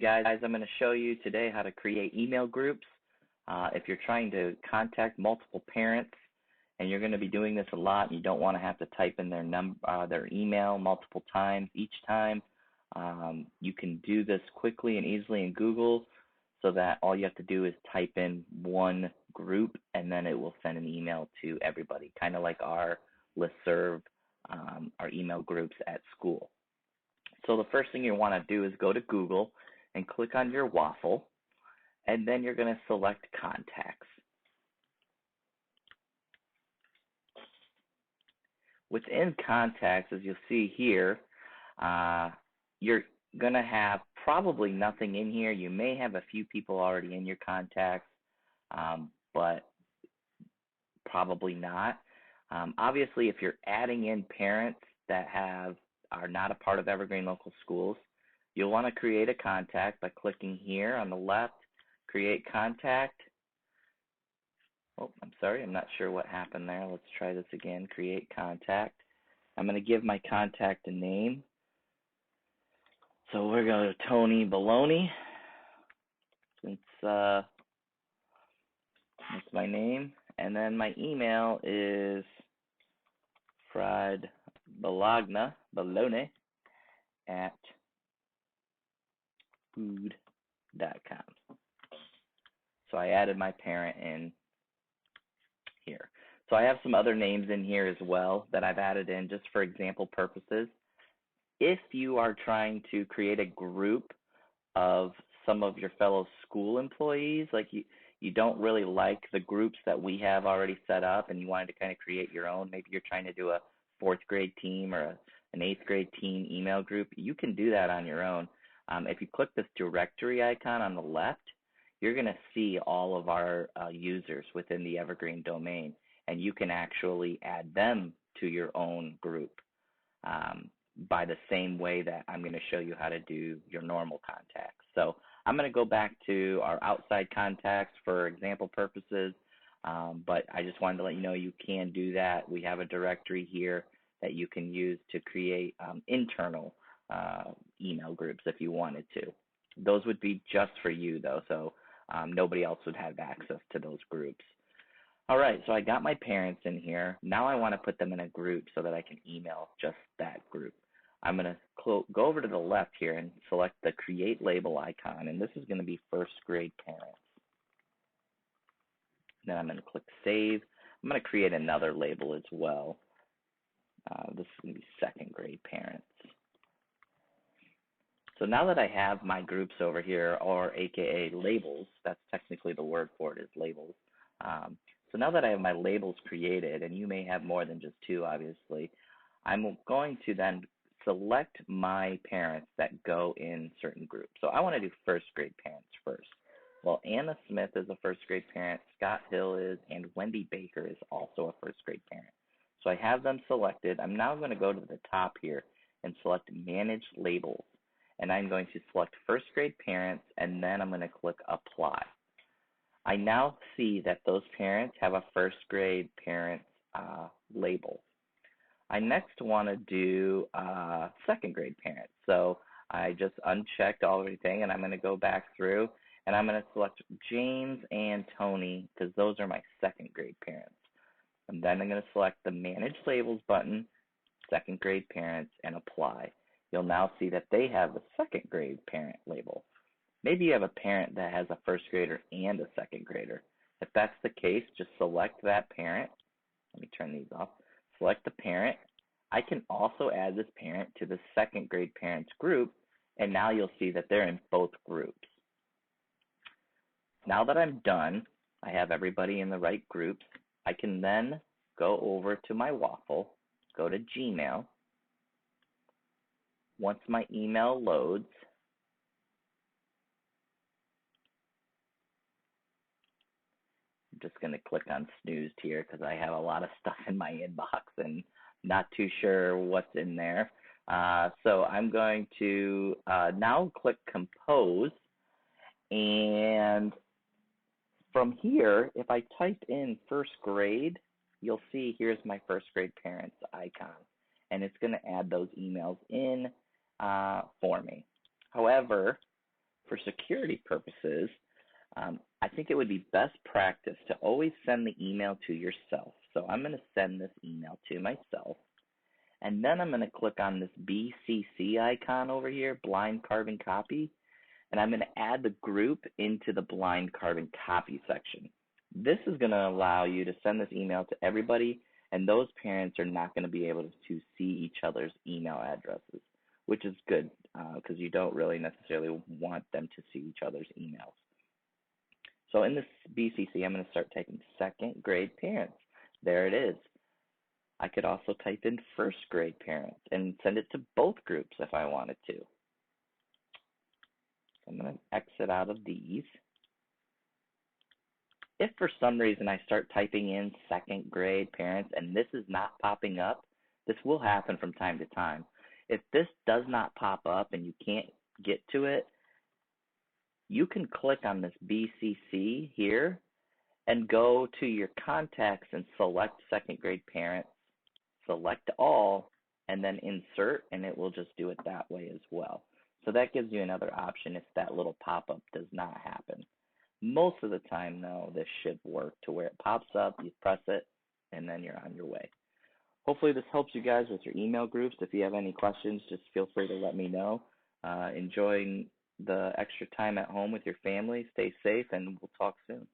Guys, I'm going to show you today how to create email groups. If you're trying to contact multiple parents and you're going to be doing this a lot and you don't want to have to type in their email multiple times each time, you can do this quickly and easily in Google so that all you have to do is type in one group and then it will send an email to everybody, kind of like our listserv, our email groups at school. So the first thing you want to do is go to Google and click on your waffle, and then you're going to select contacts. Within contacts, as you'll see here, you're going to have probably nothing in here. You may have a few people already in your contacts, but probably not. Obviously, if you're adding in parents that are not a part of Evergreen Local Schools, you'll want to create a contact by clicking here on the left, create contact. Oh, I'm sorry, I'm not sure what happened there. Let's try this again, create contact. I'm going to give my contact a name. So we're going to Tony Baloney, since that's my name. And then my email is Fred Baloney at food.com. So I added my parent in here. So I have some other names in here as well that I've added in just for example purposes. If you are trying to create a group of some of your fellow school employees, like you don't really like the groups that we have already set up and you wanted to kind of create your own, maybe you're trying to do a 4th grade team or an 8th grade teen email group, you can do that on your own. If you click this directory icon on the left, you're going to see all of our users within the Evergreen domain, and you can actually add them to your own group by the same way that I'm going to show you how to do your normal contacts. So I'm going to go back to our outside contacts for example purposes, but I just wanted to let you know you can do that. We have a directory here that you can use to create internal email groups if you wanted to. Those would be just for you though, so nobody else would have access to those groups. All right, so I got my parents in here. Now I want to put them in a group so that I can email just that group. I'm going to go over to the left here and select the Create Label icon, and this is going to be 1st grade parents. Then I'm going to click Save. I'm going to create another label as well. This is going to be 2nd grade parents. So now that I have my groups over here, or AKA labels, that's technically the word for it is labels. So now that I have my labels created, and you may have more than just 2, obviously, I'm going to then select my parents that go in certain groups. So I want to do 1st grade parents first. Well, Anna Smith is a 1st grade parent, Scott Hill is, and Wendy Baker is also a 1st grade parent. So I have them selected. I'm now going to go to the top here and select Manage Labels. And I'm going to select 1st grade parents, and then I'm going to click Apply. I now see that those parents have a 1st grade parents label. I next want to do 2nd grade parents. So I just unchecked everything, and I'm going to go back through, and I'm going to select James and Tony because those are my 2nd grade parents. And then I'm going to select the Manage Labels button, 2nd grade parents, and Apply. You'll now see that they have the 2nd grade parent label. Maybe you have a parent that has a 1st grader and a 2nd grader. If that's the case, just select that parent. Let me turn these off. Select the parent. I can also add this parent to the 2nd grade parents group, and now you'll see that they're in both groups. Now that I'm done, I have everybody in the right groups. I can then go over to my waffle, go to Gmail. Once my email loads, I'm just going to click on snoozed here because I have a lot of stuff in my inbox and not too sure what's in there. So I'm going to now click Compose, and from here, if I type in 1st grade, you'll see here's my 1st grade parents icon, and it's going to add those emails in for me. However, For security purposes, I think it would be best practice to always send the email to yourself. So I'm going to send this email to myself. And then I'm going to click on this BCC icon over here, Blind Carbon Copy, and I'm going to add the group into the Blind Carbon Copy section. This is going to allow you to send this email to everybody, and those parents are not going to be able to see each other's email addresses, which is good because you don't really necessarily want them to see each other's emails. So in this BCC, I'm going to start typing second grade parents. There it is. I could also type in first grade parents and send it to both groups if I wanted to. So I'm going to exit out of these. If for some reason I start typing in second grade parents and this is not popping up, this will happen from time to time. If this does not pop up and you can't get to it, you can click on this BCC here and go to your contacts and select second grade parents, select all, and then insert, and it will just do it that way as well. So that gives you another option if that little pop-up does not happen. Most of the time, though, this should work to where it pops up, you press it, and then you're on your way. Hopefully this helps you guys with your email groups. If you have any questions, just feel free to let me know. Enjoying the extra time at home with your family. Stay safe, and we'll talk soon.